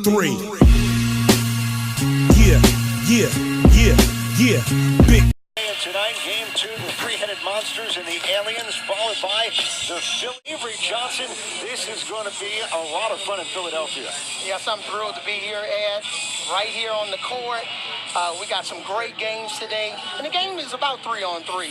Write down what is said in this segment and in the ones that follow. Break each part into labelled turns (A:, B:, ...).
A: 3. Yeah. Big.
B: Tonight, game 2, the three-headed monsters and the aliens, followed by the Phil Avery Johnson. This is going to be a lot of fun in Philadelphia.
C: Yes, I'm thrilled to be here, Ed, right here on the court. We got some great games today, and the game is about 3-on-3.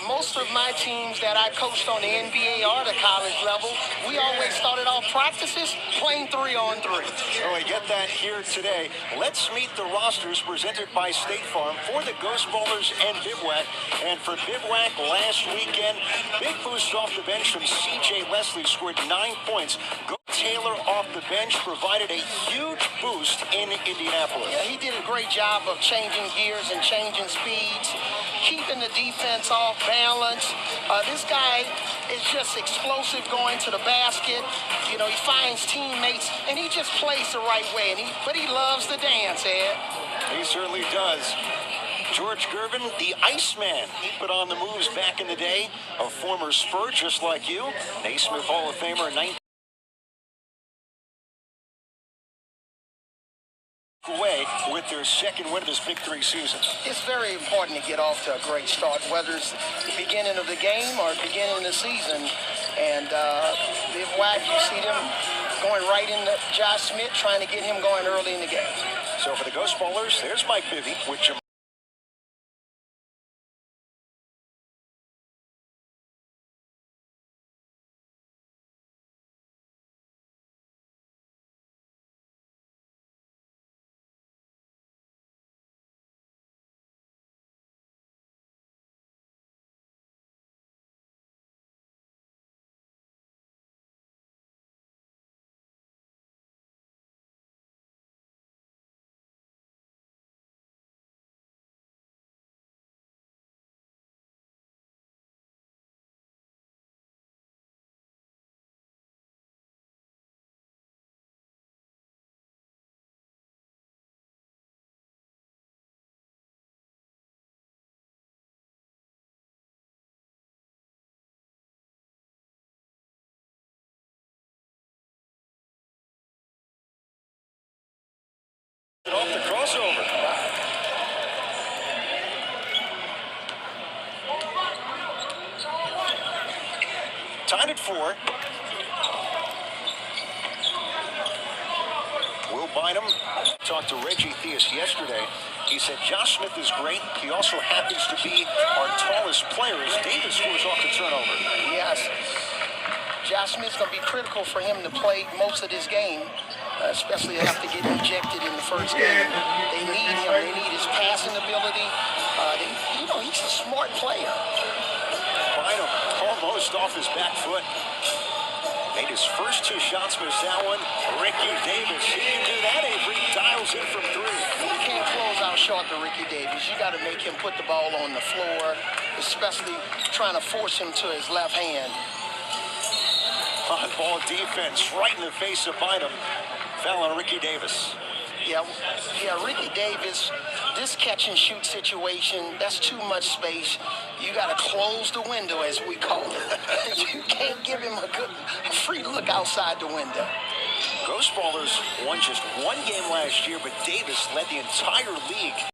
C: Most of my teams that I coached on the NBA or the college level, we always started off practices playing 3-on-3.
B: So we get that here today. Let's meet the rosters presented by State Farm for the Ghostballers and Bivouac. And for Bivouac last weekend, big boost off the bench from C.J. Leslie, scored 9 points. Go Taylor off the bench provided a huge boost in Indianapolis.
C: Yeah, he did a great job of changing gears and changing speeds, keeping the defense off balance. This guy is just explosive going to the basket. You know, he finds teammates, and he just plays the right way. But he loves to dance, Ed.
B: He certainly does. George Gervin, the Iceman. He put on the moves back in the day. A former Spur just like you. Naismith Hall of Famer in 19 away with their second win of this Big 3 season.
C: It's very important to get off to a great start, whether it's the beginning of the game or the beginning of the season. And Bivouac, you see them going right into Josh Smith, trying to get him going early in the game.
B: So for the Ghostballers, there's Mike Bivy with Jamal. Off the crossover. Tied at 4. Will Bynum talked to Reggie Theus yesterday. He said Josh Smith is great. He also happens to be our tallest player as Davis scores off the turnover.
C: Yes. Josh Smith's going to be critical for him to play most of this game, especially have to get ejected in the first game. They need him. They need his passing ability. He's a smart player.
B: Bynum almost off his back foot. Made his first 2 shots, missed that one. Ricky Davis, he can do that. Avery dials in from 3.
C: You can't close out short to Ricky Davis. You got to make him put the ball on the floor, especially trying to force him to his left hand.
B: On-ball defense right in the face of Bynum. Foul on Ricky Davis.
C: Yeah, Ricky Davis, this catch-and-shoot situation, that's too much space. You got to close the window, as we call it. You can't give him a free look outside the window.
B: Ghostballers won just 1 game last year, but Davis led the entire league.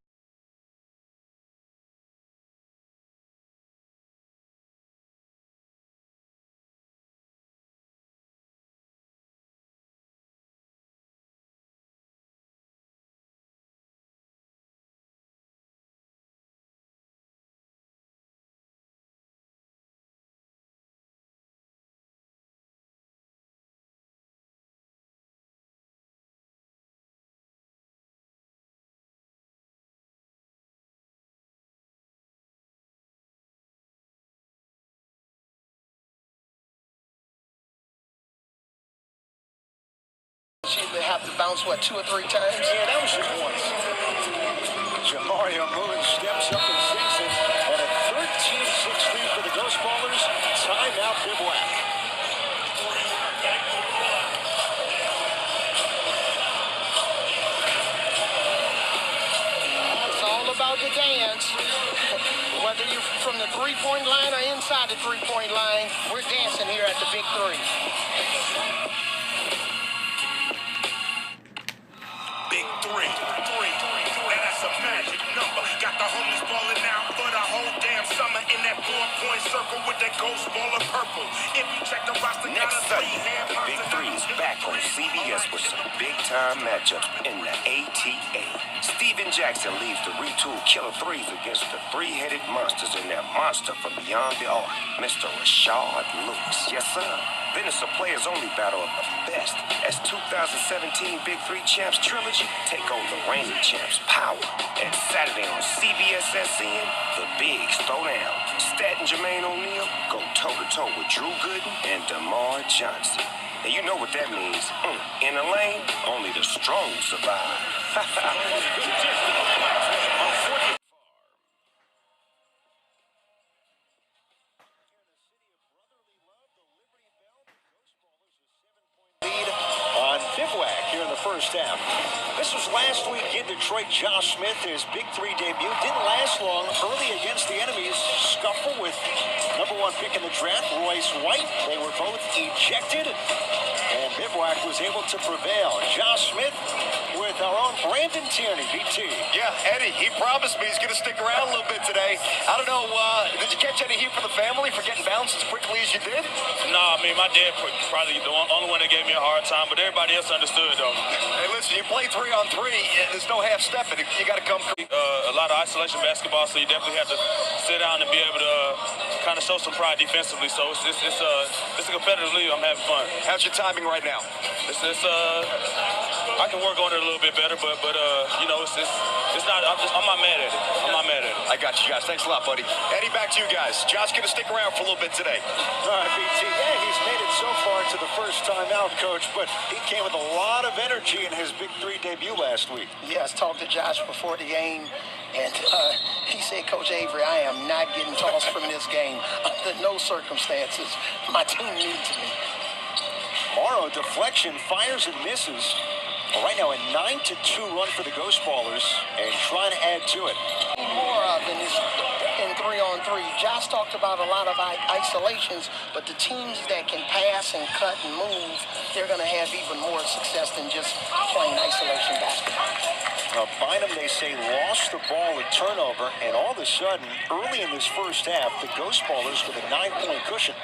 C: They have to bounce, 2 or 3 times?
B: Yeah, that was just once. Jamario Moon steps up and sinks it. And a 13-6 lead for the Ghostballers. Timeout Bivouac.
C: It's all about the dance. Whether you're from the three-point line or inside the three-point line, we're dancing here at the Big 3.
A: Ghostballer purple. If you check the roster,
D: Next Sunday, the Big Three is back on CBS with some big-time matchups in the ATA. Steven Jackson leads the retooled Killer Threes against the three-headed monsters in their monster from beyond the arc, Mr. Rashard Lewis. Yes, sir. Then it's a players-only battle of the best as 2017 Big Three Champs Trilogy take on the reigning champs Power. And Saturday on CBS-SN, the Bigs throw down. Stat and Jermaine O'Neal go toe-to-toe with Drew Gooden and DeMar Johnson. And you know what that means. In the lane, only the strong survive.
B: Lead on Bivouac here in the first half. This was last week in Detroit. Josh Smith, his Big Three debut, didn't last long. Early against the enemies, scuffle with #1 pick in the draft, Royce White. They were both ejected, and Bivouac was able to prevail. Josh Smith with our own Brandon Tierney, BT.
E: Yeah, Eddie, he promised me he's going to stick around a little bit today. I don't know, did you catch any heat from the family for getting bounced as quickly as you did?
F: Nah, I mean, my dad probably the only one that gave me a hard time, but everybody else understood, though.
E: Hey, listen, you play 3-on-3, there's no half-stepping. You got to come.
F: A lot of isolation basketball, so you definitely have to sit down and be able to kind of show some pride defensively. So it's a competitive league. I'm having fun.
E: How's your timing right now?
F: I can work on it a little bit better, but you know, it's not. I'm not mad at it. I'm not mad at it.
E: I got you guys. Thanks a lot, buddy. Eddie, back to you guys. Josh going to stick around for a little bit today.
B: All right, BT. Yeah, he's made it so far to the first time out, Coach, but he came with a lot of energy in his Big Three debut last week.
C: Yes, talked to Josh before the game, and he said, Coach Avery, I am not getting tossed from this game under no circumstances. My team needs me.
B: Morrow, deflection, fires and misses. Right now, a 9-2 run for the Ghostballers, and trying to add to it.
C: More than this in 3-on-3. Josh talked about a lot of isolations, but the teams that can pass and cut and move, they're going to have even more success than just playing isolation basketball.
B: Bynum, they say, lost the ball at turnover, and all of a sudden, early in this first half, the Ghostballers with a 9-point cushion.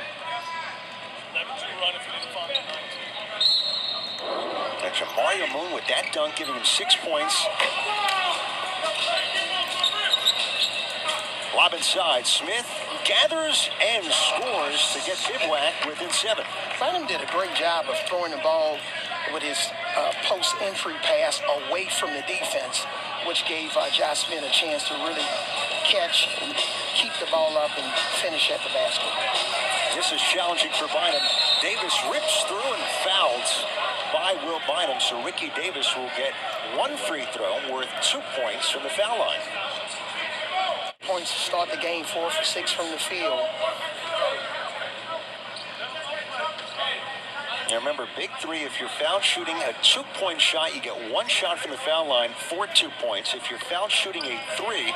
B: Mario Moon with that dunk, giving him 6 points. Lob inside. Smith gathers and scores to get Bivouac within 7.
C: Bynum did a great job of throwing the ball with his post-entry pass away from the defense, which gave Josh Smith a chance to really catch and keep the ball up and finish at the basket.
B: This is challenging for Bynum. Davis rips through and fouls by Will Bynum, so Ricky Davis will get 1 free throw worth 2 points from the foul line.
C: Points to start the game, 4 for 6 from the field.
B: Now remember, Big Three, if you're foul shooting a 2-point shot, you get 1 shot from the foul line for 2 points. If you're foul shooting a 3,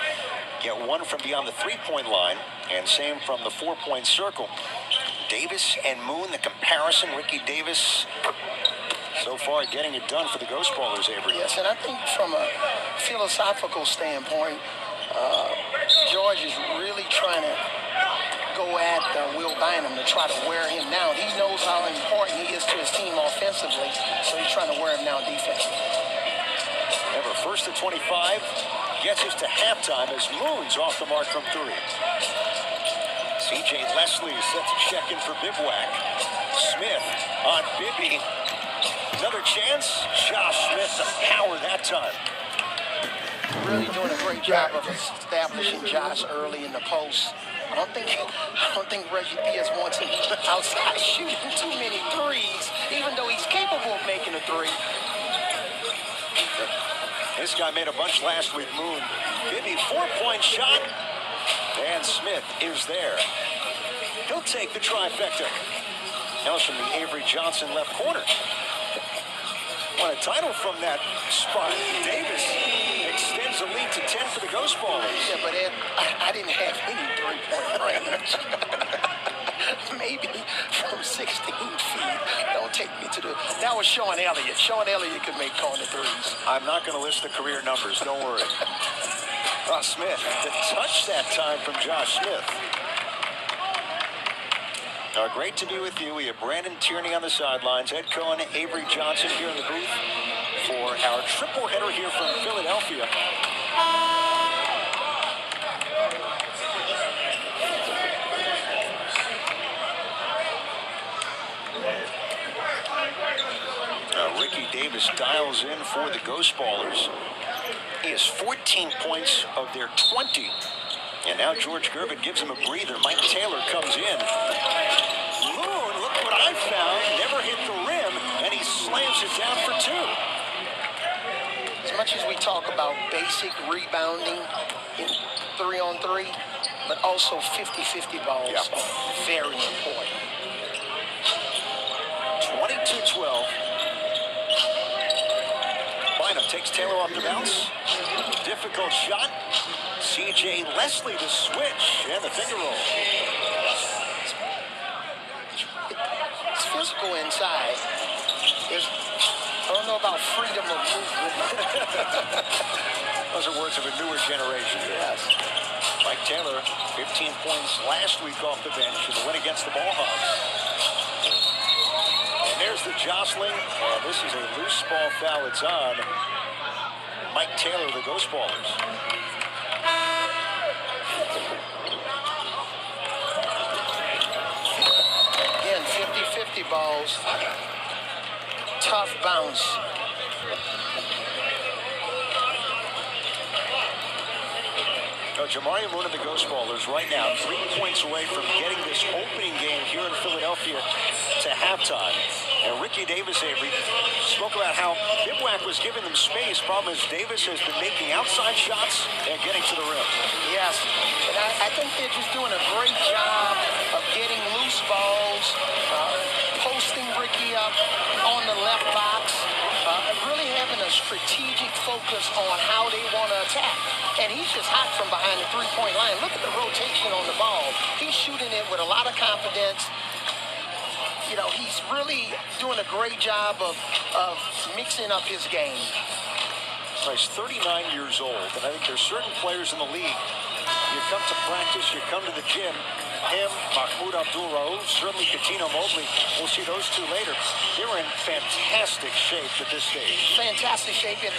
B: get 1 from beyond the 3-point line, and same from the 4-point circle. Davis and Moon, the comparison, Ricky Davis so far getting it done for the Ghostballers, Avery.
C: Yes, and I think from a philosophical standpoint, George is really trying to go at Will Bynum to try to wear him down. He knows how important he is to his team offensively, so he's trying to wear him down defensively.
B: Remember, first to 25, gets us to halftime as Moon's off the mark from 3. C.J. Leslie sets a check in for Bivouac. Smith on Bibby. Another chance. Josh Smith, the power that time.
C: Really doing a great job of establishing Josh early in the post. I don't think Reggie Diaz wants him outside shooting too many threes, even though he's capable of making a 3.
B: This guy made a bunch last week, Moon. Bibby, 4-point shot. And Smith is there. He'll take the trifecta. Now it's from the Avery Johnson left corner. Won a title from that spot. Davis extends the lead to 10 for the Ghostballers.
C: Yeah, but Ed, I didn't have any 3-point range. Maybe from 16 feet. Don't take me to the... That was Sean Elliott. Sean Elliott could make corner threes.
B: I'm not going to list the career numbers. Don't worry. Smith, the touch that time from Josh Smith. Great to be with you. We have Brandon Tierney on the sidelines, Ed Cohen, Avery Johnson here in the booth for our triple header here from Philadelphia. Ricky Davis dials in for the Ghostballers. He has 14 points of their 20. And now George Gervin gives him a breather. Mike Taylor comes in. Moon, look what I found. Never hit the rim, and he slams it down for two.
C: As much as we talk about basic rebounding in 3-on-3, but also 50-50 balls are very important.
B: 22-12. Bynum takes Taylor off the bounce. Difficult shot. C.J. Leslie to switch, and the finger roll.
C: It's physical inside. I don't know about freedom of movement.
B: Those are words of a newer generation.
C: Yes.
B: Mike Taylor, 15 points last week off the bench in the win against the Ball Hogs. And there's the jostling, and this is a loose ball foul. It's on Mike Taylor, the Ghostballers.
C: Again, 50-50 balls. Tough bounce.
B: Jamari Moon of the Ghostballers right now 3 points away from getting this opening game here in Philadelphia to halftime. And Ricky Davis, Avery, spoke about how Bivouac was giving them space. Problem is Davis has been making outside shots and getting to the rim.
C: Yes, and I think they're just doing a great job of getting loose balls, posting Ricky up on the left box, really having a strategic focus on how they want to attack. And he's just hot from behind the three-point line. Look at the rotation on the ball. He's shooting it with a lot of confidence. You know, he's really doing a great job of mixing up his game.
B: He's 39 years old, and I think there's certain players in the league. You come to practice, you come to the gym. Him, Mahmoud Abdul-Rauf, certainly Coutinho Mobley. We'll see those two later. They're in fantastic shape at this stage.
C: Fantastic shape. And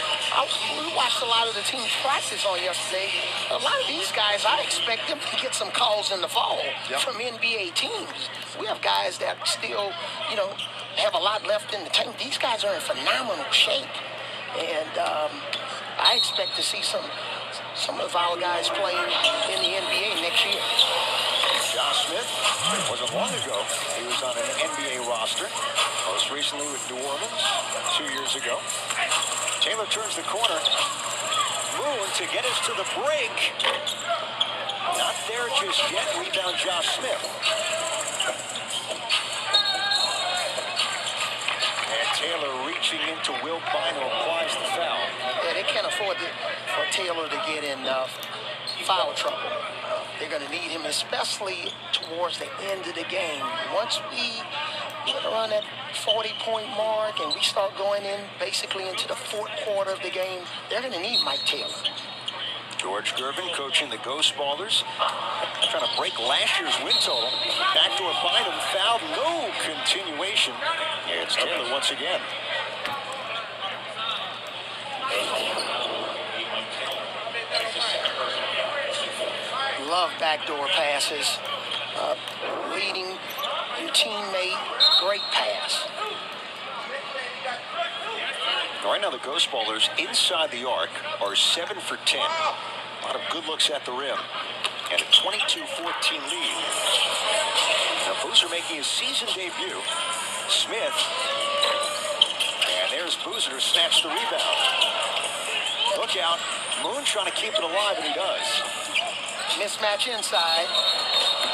C: we watched a lot of the team's practice on yesterday. A lot of these guys, I expect them to get some calls in the fall from NBA teams. We have guys that still, you know, have a lot left in the tank. These guys are in phenomenal shape. And I expect to see some of our guys play in the NBA next year.
B: Josh Smith wasn't long ago. He was on an NBA roster, most recently with New Orleans 2 years ago. Taylor turns the corner. Moon to get us to the break. Not there just yet. Rebound Josh Smith. And Taylor reaching into Will Bynum applies the foul.
C: Yeah, they can't afford for Taylor to get in foul trouble. They're going to need him, especially towards the end of the game. Once we get around that 40-point mark and we start going in basically into the fourth quarter of the game, they're going to need Mike Taylor.
B: George Gervin coaching the Ghostballers, trying to break last year's win total. Backdoor Bynum fouled, no continuation. Yeah, it's Taylor once again.
C: Love backdoor passes, leading your teammate, great pass.
B: Right now the Ghostballers inside the arc are 7 for 10. A lot of good looks at the rim. And a 22-14 lead. Now Boozer making his season debut. Smith. And there's Boozer to snatch the rebound. Look out. Moon trying to keep it alive, and he does.
C: Mismatch inside.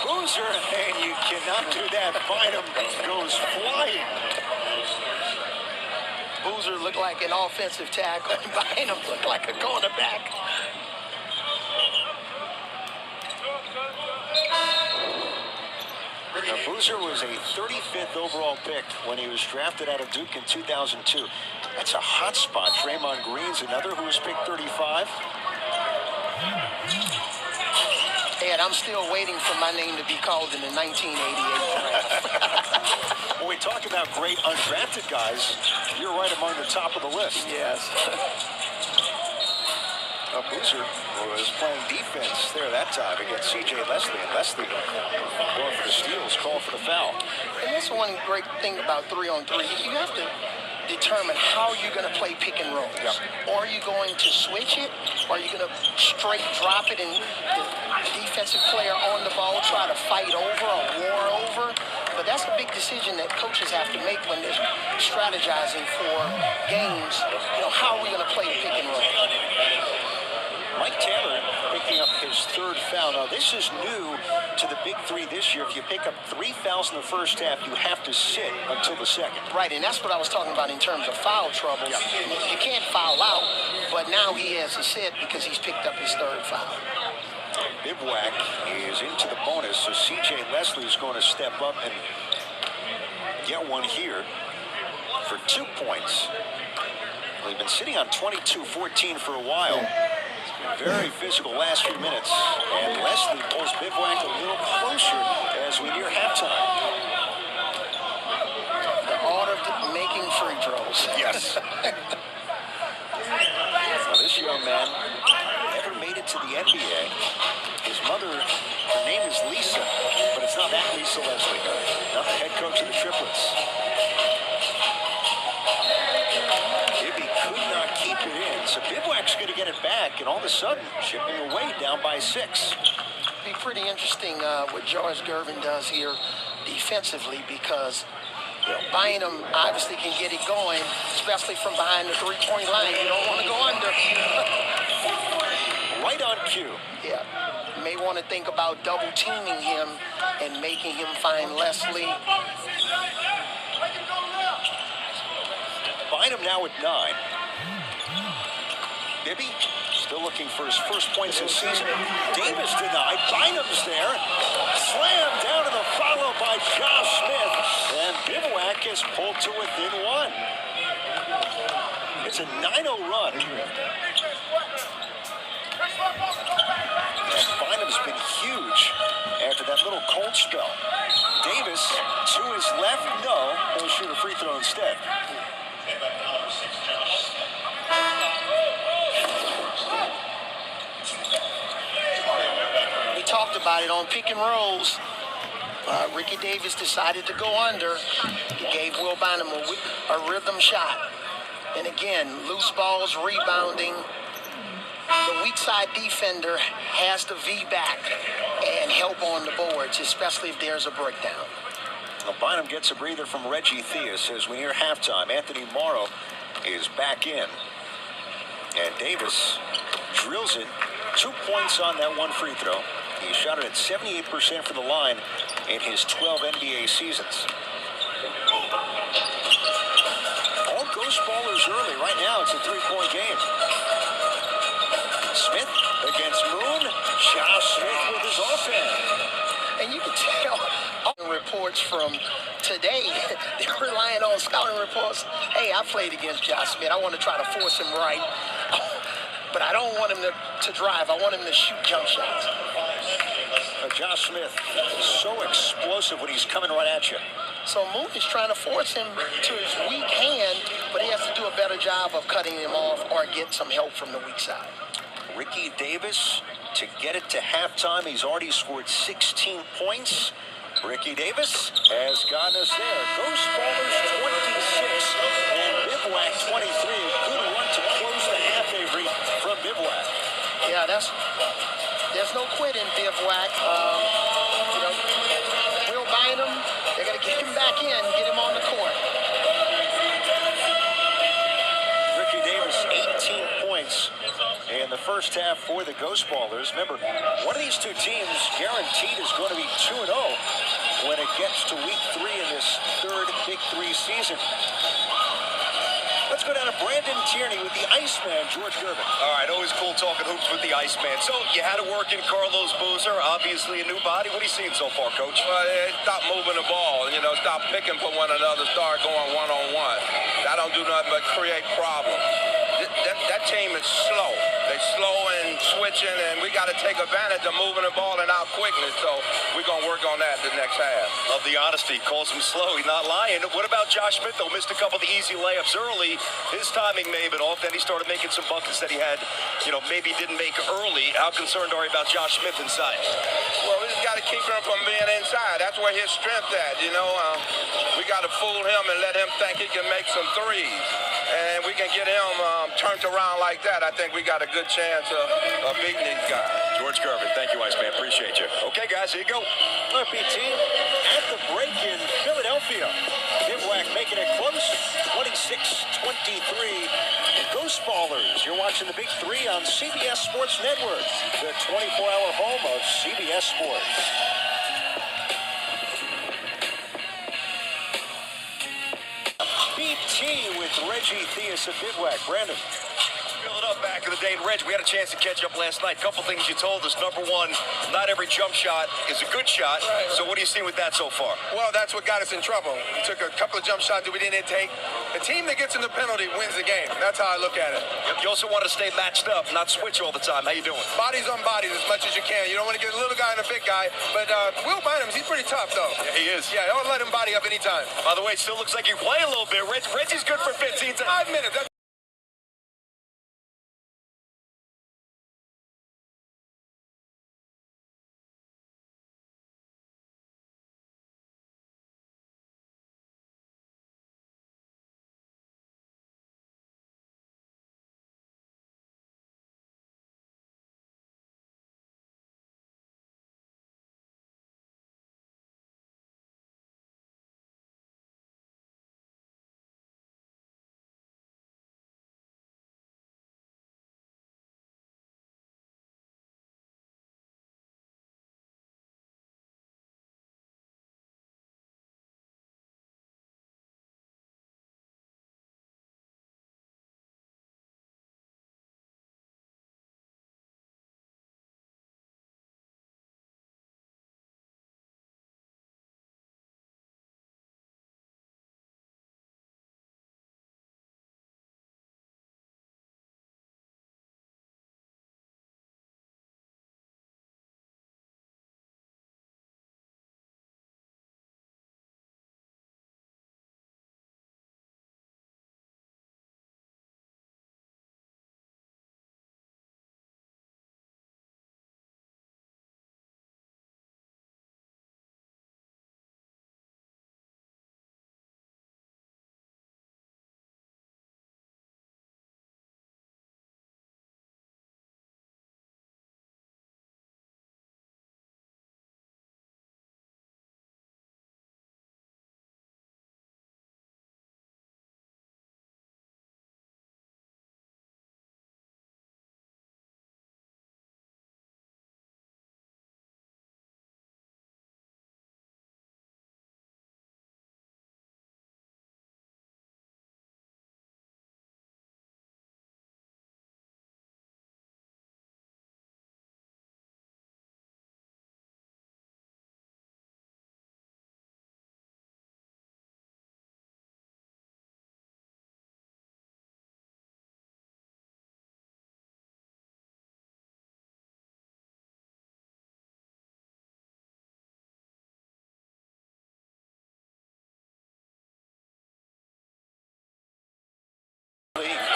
B: Boozer, and you cannot do that. Bynum goes flying.
C: Boozer looked like an offensive tackle. Bynum looked like a cornerback.
B: Now, Boozer was a 35th overall pick when he was drafted out of Duke in 2002. That's a hot spot. Draymond Green's another who was picked 35.
C: Yeah, And I'm still waiting for my name to be called in the 1988 draft.
B: When we talk about great undrafted guys, you're right among the top of the list.
C: Yes.
B: Boozer was playing defense there that time against C.J. Leslie, and Leslie going for the steals, call for the foul.
C: And that's one great thing about 3-on-3. You have to determine how you're going to play pick and rolls.
B: Yep.
C: Or are you going to switch it? Or are you going to straight drop it and the defensive player on the ball try to fight over or war over? But that's a big decision that coaches have to make when they're strategizing for games. How are we going to play the pick and roll?
B: Mike Taylor picking up his third foul. Now, this is new to the Big Three this year. If you pick up 3 fouls in the first half, you have to sit until the second.
C: Right, and that's what I was talking about in terms of foul trouble.
B: Yeah.
C: You can't foul out, but now he has to sit because he's picked up his third foul.
B: Bivouac is into the bonus, so C.J. Leslie is going to step up and get one here for 2 points. Well, they've been sitting on 22-14 for a while. Very physical last few minutes, and Leslie pulls Bivouac a little closer as we near halftime.
C: The art of making free throws.
B: Yes. Now, this young man never made it to the NBA. His mother, her name is Lisa, but it's not that Lisa Leslie, not the head coach of the Triplets. Keep it in. So Bivouac's going to get it back, and all of a sudden, chipping away down by 6.
C: Be pretty interesting what George Gervin does here defensively, because Bynum obviously can get it going, especially from behind the three-point line. You don't want to go under.
B: Right on cue.
C: Yeah. You may want to think about double-teaming him and making him find Leslie.
B: Bynum now at 9. Bibby still looking for his first points this season. Davis denied. Bynum's there. Slam down to the follow by Josh Smith. And Bivouac is pulled to within 1. It's a 9-0 run. And Bynum's been huge after that little cold spell. Davis to his left. No. He'll shoot a free throw instead.
C: Talked about it on pick and rolls. Ricky Davis decided to go under. He gave Will Bynum a rhythm shot. And again, loose balls, rebounding. The weak side defender has to V back and help on the boards, especially if there's a breakdown.
B: Well, Bynum gets a breather from Reggie Theus as we near halftime. Anthony Morrow is back in. And Davis drills it. 2 points on that one free throw. He shot it at 78% from the line in his 12 NBA seasons. All Ghostballers early. Right now, it's a 3-point game. Smith against Moon. Josh Smith with his offense.
C: And you can tell reports from today, they're relying on scouting reports. Hey, I played against Josh Smith. I want to try to force him right. But I don't want him to drive. I want him to shoot jump shots.
B: Josh Smith is so explosive when he's coming right at you.
C: So Moon is trying to force him to his weak hand, but he has to do a better job of cutting him off or get some help from the weak side.
B: Ricky Davis to get it to halftime. He's already scored 16 points. Ricky Davis has gotten us there. Ghostballers 26 and Bivouac 23. A good run to close the half, Avery, from Bivouac.
C: Yeah, there's no quit in Bivouac. Will Bynum, they're going to get him back in, get him on the court.
B: Ricky Davis, 18 points in the first half for the Ghostballers. Remember, one of these two teams guaranteed is going to be 2-0 when it gets to week 3 in this third Big 3 season. Let's go down to Brandon Tierney with the Iceman, George Gervin.
E: All right, always cool talking hoops with the Iceman. So you had to work in Carlos Boozer, obviously a new body. What are you seeing so far, Coach?
G: Well, stop moving the ball, stop picking for one another, start going one-on-one. That don't do nothing but create problems. That team is slow. They slow and switching, and we got to take advantage of moving the ball and out quickly. So we're going to work on that the next half.
E: Love the honesty. Calls him slow. He's not lying. What about Josh Smith, though? Missed a couple of the easy layups early. His timing may have been off. Then he started making some buckets that he had, maybe didn't make early. How concerned are you about Josh Smith inside?
G: Well, we just got to keep him from being inside. That's where his strength at, We got to fool him and let him think he can make some threes. And we can get him turned around like that. I think we got a good chance of beating these guys.
E: George Gervin, thank you, Iceman. Appreciate you. Okay, guys, here you go.
B: RPT at the break in Philadelphia. Bivouac making it close, 26-23. Ghostballers, you're watching the Big Three on CBS Sports Network, the 24-hour home of CBS Sports. BT with Reggie Theus of Bivouac. Brandon.
E: Fill it up back in the day. And Reg, we had a chance to catch up last night. Couple things you told us. Number one, not every jump shot is a good shot.
G: Right.
E: So what do you see with that so far?
G: Well, that's what got us in trouble. We took a couple of jump shots that we didn't take. The team that gets in the penalty wins the game. That's how I look at it.
E: Yep, you also want to stay matched up, not switch all the time. How you doing?
G: Bodies on bodies as much as you can. You don't want to get a little guy and a big guy. But Will Bynum, he's pretty tough, though.
E: Yeah, he is.
G: Yeah, don't let him body up anytime.
E: By the way, it still looks like you play a little bit. Reggie's good for 15
G: 5 minutes. That's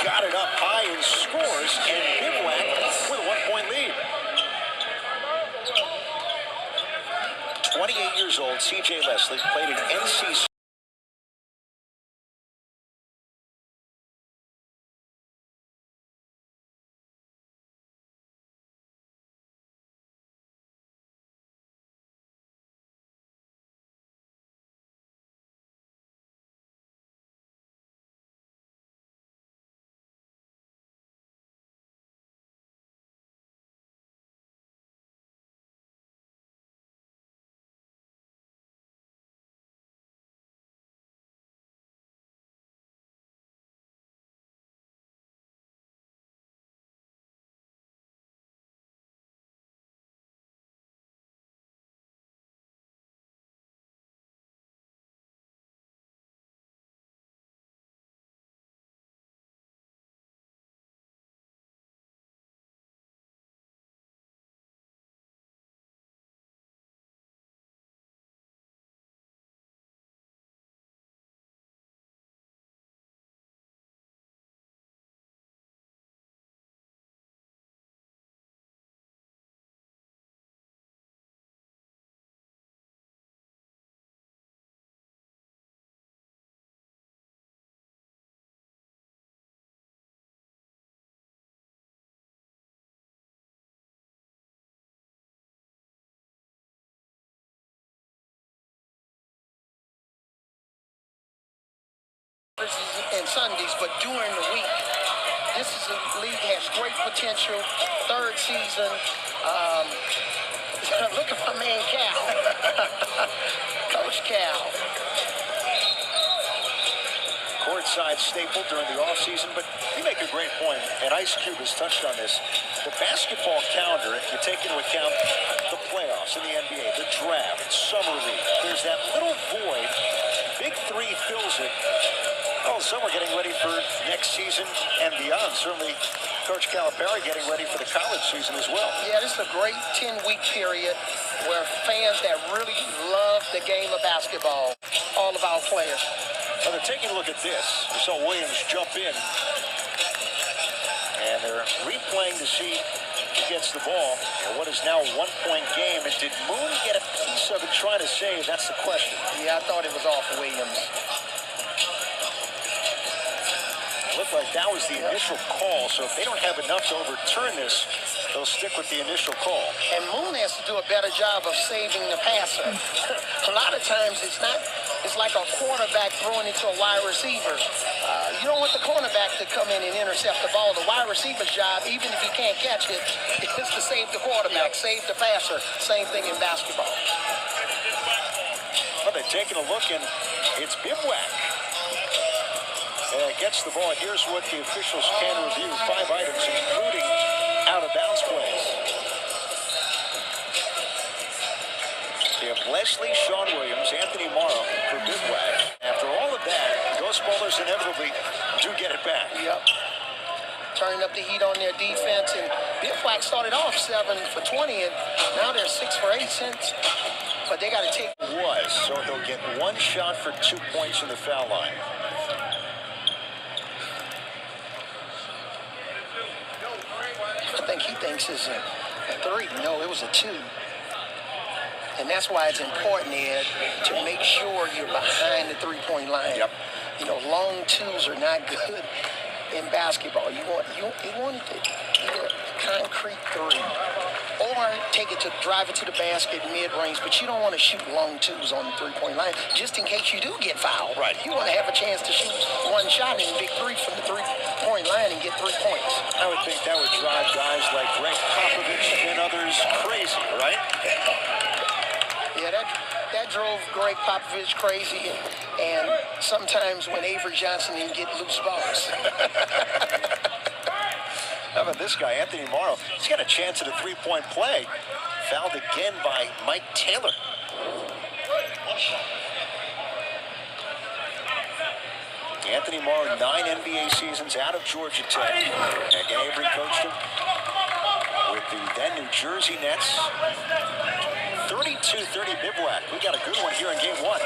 B: got it up high and scores, and Bivouac with a 1-point lead. 28 years old, C.J. Leslie played in NC
C: and Sundays, but during the week. This is a league has great potential. Third season. Look at my man Cal, Coach Cal.
B: Courtside staple during the offseason, but you make a great point, and Ice Cube has touched on this. The basketball calendar, if you take into account the playoffs in the NBA, the draft, summer league, there's that little void. Big Three fills it. Oh, some are getting ready for next season and beyond. Certainly, Coach Calipari getting ready for the college season as well.
C: Yeah, this is a great 10-week period where fans that really love the game of basketball, all of our players.
B: Well, they're taking a look at this. We saw Williams jump in. And they're replaying to see who gets the ball in what is now a one-point game. And did Moon get a piece of it trying to save? That's the question.
C: Yeah, I thought it was off Williams.
B: It looked like that was the initial call. So if they don't have enough to overturn this, they'll stick with the initial call.
C: And Moon has to do a better job of saving the passer. A lot of times it's like a quarterback throwing it to a wide receiver. You don't want the cornerback to come in and intercept the ball. The wide receiver's job, even if he can't catch it, is to save the quarterback, save the passer. Same thing in basketball.
B: Well, they're taking a look, and it's Bivouac. Gets the ball. Here's what the officials can review. 5 items, including out-of-bounds plays. They have Leslie, Sean Williams, Anthony Morrow for Bivouac. After all of that, Ghostballers inevitably do get it back.
C: Yep. Turning up the heat on their defense, and Bivouac started off 7 for 20, and now they're 6 for 8 since. But they got to take.
B: So he'll get 1 shot for 2 points in the foul line.
C: I think he thinks it's a 3. No, it was a 2. And that's why it's important, Ed, to make sure you're behind the three-point line.
B: Yep.
C: You know, long 2s are not good in basketball. You want it to be a concrete 3. Or drive it to the basket mid-range, but you don't want to shoot long 2s on the three-point line, just in case you do get fouled.
B: Right.
C: You want to have a chance to shoot 1 shot and a big 3 from the three-point line and get 3 points.
B: I would think that would drive guys like Greg Popovich and others crazy, right?
C: Yeah, that drove Greg Popovich crazy, and sometimes when Avery Johnson didn't get loose balls.
B: How about this guy, Anthony Morrow? He's got a chance at a 3-point play. Fouled again by Mike Taylor. Anthony Morrow, 9 NBA seasons out of Georgia Tech. And Avery coached him with the then New Jersey Nets. 32-30 Bivouac. We got a good one here in game 1.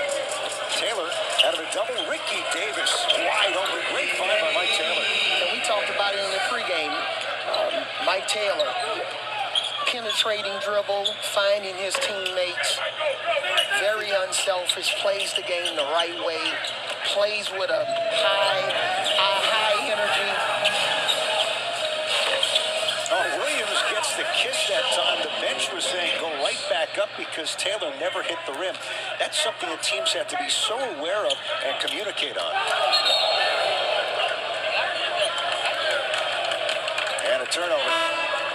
B: Taylor out of a double. Ricky Davis wide open. Great find by Mike Taylor.
C: And we talked about it in the pregame. Mike Taylor, penetrating dribble, finding his teammates, very unselfish, plays the game the right way, plays with a high energy.
B: Oh, Williams gets the kiss that time. The bench was saying go right back up because Taylor never hit the rim. That's something that teams have to be so aware of and communicate on. And a turnover.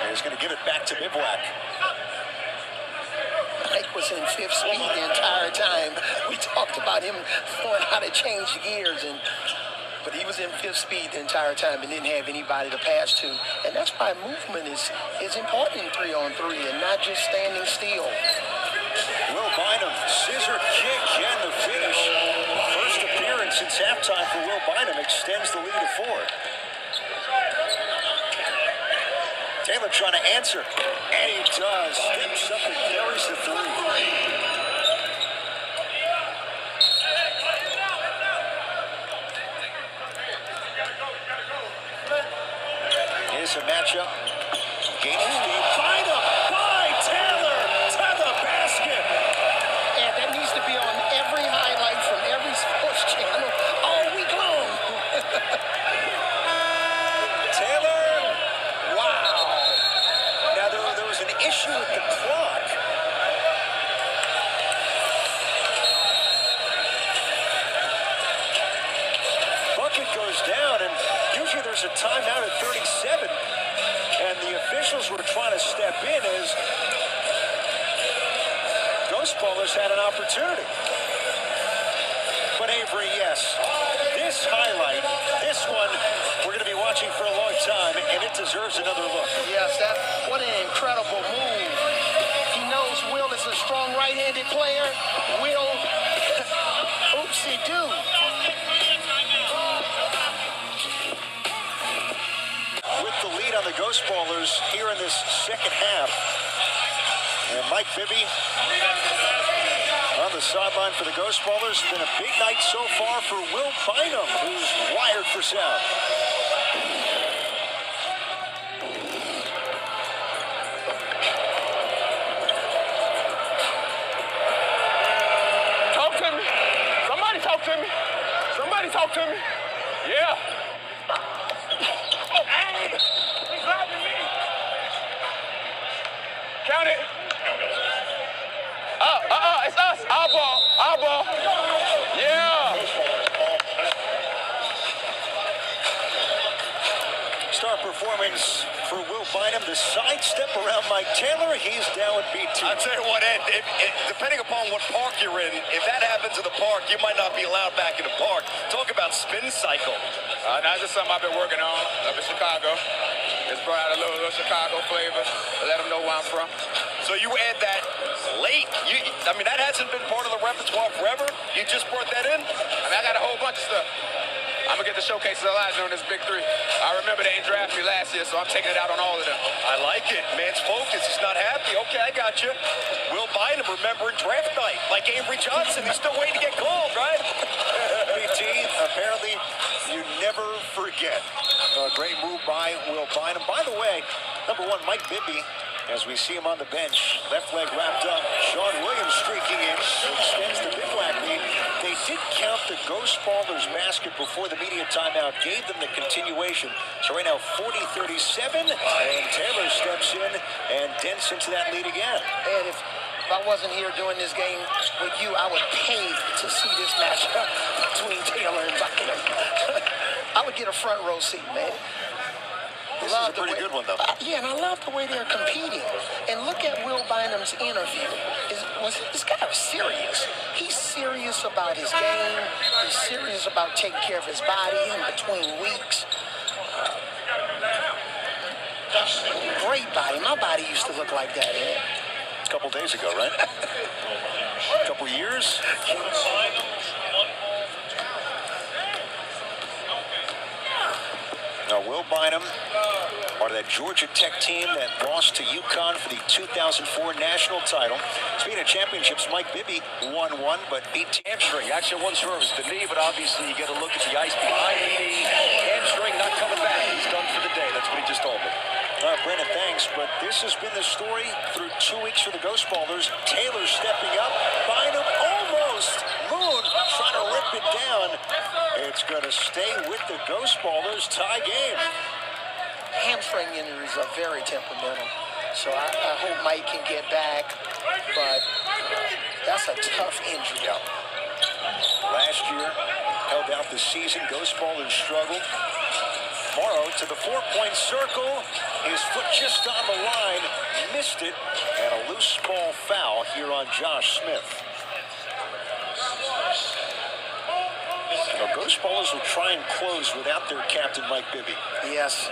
B: And he's going to give it back to Bivouac.
C: Mike was in 5th speed the entire time. We talked about him knowing how to change gears, but he was in 5th speed the entire time and didn't have anybody to pass to. And that's why movement is important in 3-on-3 and not just standing still.
B: Will Bynum, scissor kick, and the finish. First appearance since halftime for Will Bynum extends the lead to 4. Taylor trying to answer, and he does. Steps up and carries the 3. Here's a matchup. Gaining steam. Bynum by Taylor to the basket.
C: And that needs to be on every highlight from every sports channel all week long.
B: Taylor. Wow. Now, there was an issue with the clock. was a timeout at 37, and the officials were trying to step in as Ghostballers had an opportunity. But Avery, yes, this highlight, this one, we're going to be watching for a long time, and it deserves another look.
C: Yes, what an incredible move. He knows Will is a strong right-handed player. Will, oopsie-doo.
B: With the lead on the Ghostballers here in this second half. And Mike Bibby on the sideline for the Ghostballers. Been a big night so far for Will Bynum, who's wired for sound.
H: Talk to me. Somebody talk to me. Somebody talk to me. Yeah. Oh, hey. He's grabbing me. Count it. It's us. Our ball. Our ball. Yeah.
B: Star performance for Will Bynum. The sidestep around Mike Taylor. He's down with B2.
E: I'll tell you what, Ed, depending upon what park you're in, if that happens in the park, you might not be allowed back in the park. Talk about spin cycle.
H: That's just something I've been working on up in Chicago. Just brought out a little Chicago flavor to let them know where I'm from.
E: So you add that late. I mean, that hasn't been part of the repertoire forever. You just brought that in?
H: I got a whole bunch of stuff. I'm going to get the showcases Elijah on this big three. I remember they didn't draft me last year, so I'm taking it out on all of them.
E: I like it. Man's focused. He's not happy. Okay, I got you. Will Bynum remembering draft night. Like Avery Johnson. He's still waiting to get called, right?
B: BT, apparently you never forget. A great move by Will Bynum. By the way, number one, Mike Bibby, as we see him on the bench, left leg wrapped up. Sean Williams streaking in, extends the Bivouac lead. They did count the Ghostballers basket before the media timeout, gave them the continuation. So right now 40-37, and Taylor steps in and dents into that lead again.
C: And if I wasn't here doing this game with you, I would pay to see this matchup between Taylor and Bynum. I would get a front row seat, man.
B: This is a pretty good one, though.
C: Yeah, and I love the way they're competing. And look at Will Bynum's interview. This guy is serious. He's serious about his game. He's serious about taking care of his body in between weeks. Great body. My body used to look like that, Ed.
B: A couple days ago, right? A couple years. Now, Will Bynum, part of that Georgia Tech team that lost to UConn for the 2004 national title. Speaking of championships, Mike Bibby won one, but beat
D: Hamstring. Actually, one service, the knee, but obviously you get a look at the ice behind the knee. Hamstring not coming back. He's done for the day. That's what he just told me.
B: Brandon, thanks, but this has been the story through 2 weeks for the Ghostballers. Taylor stepping up, Bynum almost, Moon trying to rip it down. It's going to stay with the Ghostballers, tie game.
C: Hamstring injuries are very temperamental, so I hope Mike can get back, but that's a tough injury.
B: Last year, held out the season, Ghostballers struggled. Morrow to the four-point circle. His foot just on the line. Missed it. And a loose ball foul here on Josh Smith. Now, Ghostballers will try and close without their captain, Mike Bibby.
C: Yes.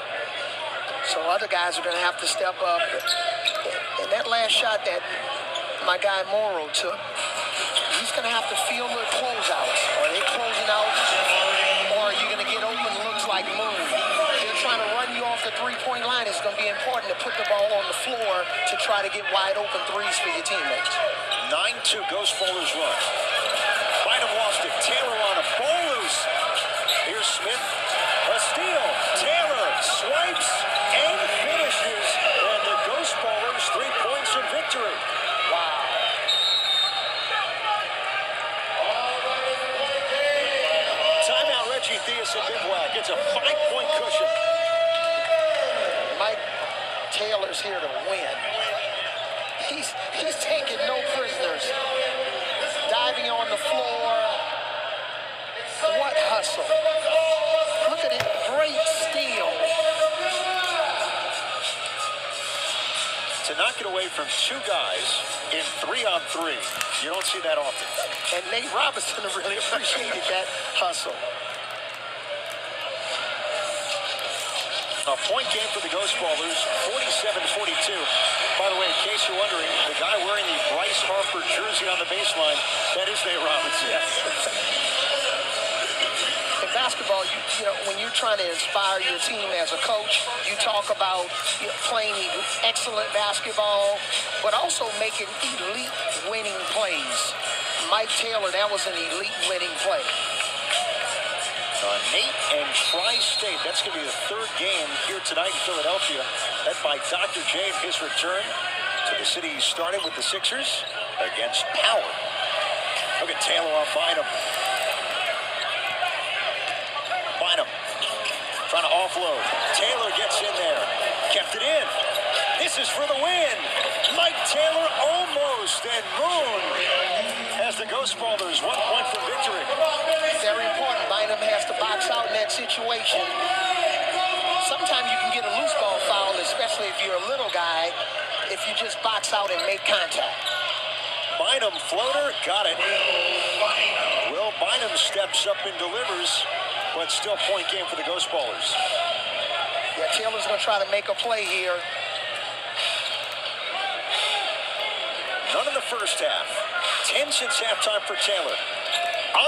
C: So other guys are going to have to step up. And that last shot that my guy Morrow took, he's going to have to feel the closeouts. Are they closing out? Or are you going to get open looks like Moon? They're trying to run you off the three-point line. It's going to be important to put the ball on the floor to try to get wide open threes for your teammates.
B: 9-2 Ghostballers run. Bynum lost it. Taylor on a ball loose. Here's Smith. A steal. Taylor swipes and finishes. And the Ghostballers 3 points of victory.
C: Wow.
B: Timeout, Reggie Theus and Bivouac. It's a 5-point cushion.
C: Mike Taylor's here to win. He's taking no prisoners. Diving on the floor. What hustle. Look at it. Great steal.
B: To knock it away from two guys in 3-on-3. You don't see that often.
C: And Nate Robinson really appreciated that hustle.
B: A point game for the Ghostballers, 47-42. By the way, in case you're wondering, the guy wearing the Bryce Harper jersey on the baseline, that is Nate Robinson.
C: Yes. In basketball, you know, when you're trying to inspire your team as a coach, you talk about playing excellent basketball, but also making elite winning plays. Mike Taylor, that was an elite winning play.
B: Nate and Tri-State, that's going to be the third game here tonight in Philadelphia, led by Dr. J in his return to the city he started with the Sixers against Power. Look at Taylor on Bynum. Bynum trying to offload. Taylor gets in there, kept it in. This is for the win. Mike Taylor almost, and Moon has the Ghostballers 1 point for victory.
C: Very important. Bynum has to box out in that situation. Sometimes you can get a loose ball foul, especially if you're a little guy, if you just box out and make contact.
B: Bynum floater, got it. Will Bynum steps up and delivers, but still point game for the Ghostballers.
C: Yeah, Taylor's going to try to make a play here.
B: None in the first half. 10 since halftime for Taylor.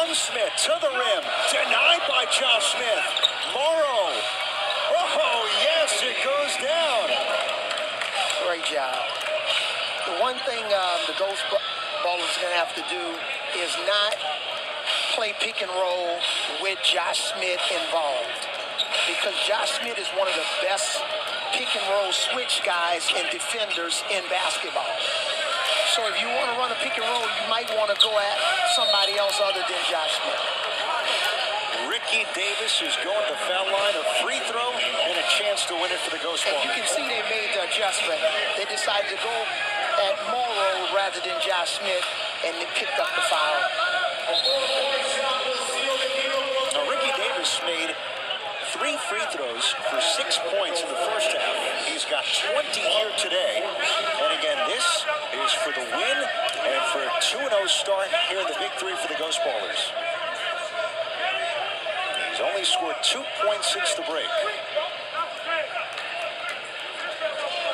B: On Smith, to the rim. Denied by Josh Smith. Morrow. Oh, yes, it goes down.
C: Great job. The one thing the Ghostballers are going to have to do is not play pick and roll with Josh Smith involved. Because Josh Smith is one of the best pick and roll switch guys and defenders in basketball. So if you want to run a pick and roll, you might want to go at somebody else other than Josh Smith.
B: Ricky Davis is going to foul line, a free throw, and a chance to win it for the Ghostballers.
C: And you can see they made the adjustment. They decided to go at Morrow rather than Josh Smith, and they picked up the foul.
B: Now, Ricky Davis made 3 free throws for 6 points in the first half. He's got 20 here today. And again, this is for the win and for a 2-0 start here in the Big Three for the Ghostballers. He's only scored 2 points since the break.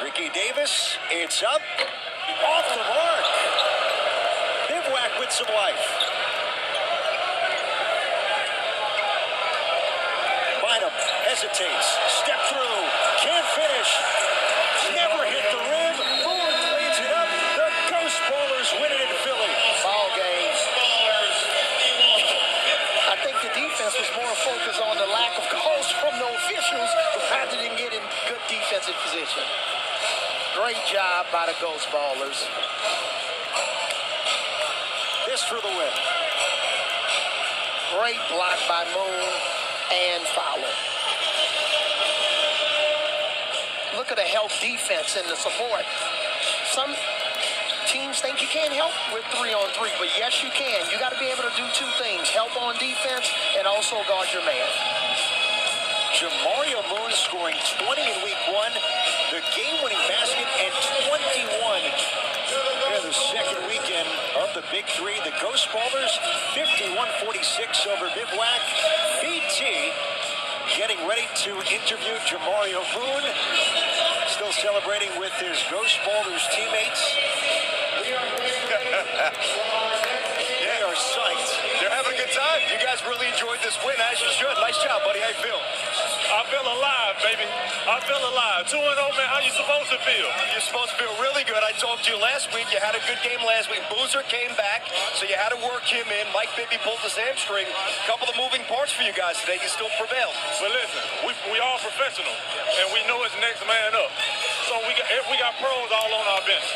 B: Ricky Davis, it's up, off the mark. Bivouac with some life. Bynum hesitates, step through, can't finish, never hit the rim. Moon cleans it up. The Ghostballers win it in Philly.
C: Ball game. I think the defense was more focused on the lack of calls from the officials rather than getting good defensive position. Great job by the Ghostballers.
B: This for the win.
C: Great block by Moon and Fowler. Look at the help defense and the support. Some teams think you can't help with 3-on-3, but yes, you can. You got to be able to do 2 things: help on defense and also guard your man.
B: Jamario Moon scoring 20 in week 1, the game-winning basket, and 21 in the second weekend of the Big Three. The Ghostballers 51-46 over Bivouac. BT getting ready to interview Jamario Moon. Still celebrating with his Ghostballers teammates. They are psyched.
E: They're having a good time. You guys really enjoyed this win, as you should. Nice job, buddy. How you feel?
F: I feel alive, baby. I feel alive. 2-0, man. How you supposed to feel?
E: You're supposed to feel really good. I talked to you last week. You had a good game last week. Boozer came back, so you had to work him in. Mike Bibby pulled his hamstring. A couple of moving parts for you guys today. You still prevailed.
F: But listen, we all professional, and we know it's next man up. So we got pros all on our bench.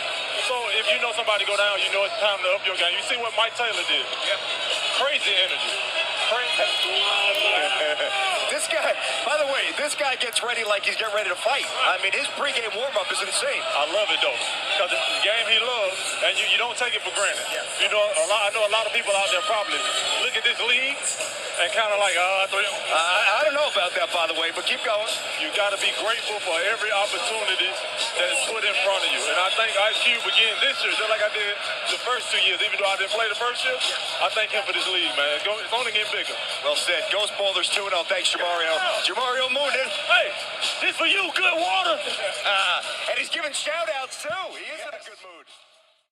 F: So if you know somebody go down, you know it's time to up your game. You see what Mike Taylor did. Crazy energy.
E: This guy, by the way, this guy gets ready like he's getting ready to fight. I mean, his pregame warm-up is insane.
F: I love it, though, because it's the game he loves, and you don't take it for granted. You know, I know a lot of people out there probably look at this league and kind of like,
E: I don't know about that, by the way, but keep going.
F: you got to be grateful for every opportunity that's put in front of you. And I think Ice Cube again this year, just like I did the first 2 years, even though I didn't play the first year, I thank him for this league, man. It's only getting bigger.
E: Well said. Ghostballers 2-0. Thanks, Jamario. Jamario Moonin.
F: Hey, this for you, good water.
E: And he's giving shout-outs, too. He is in a good mood.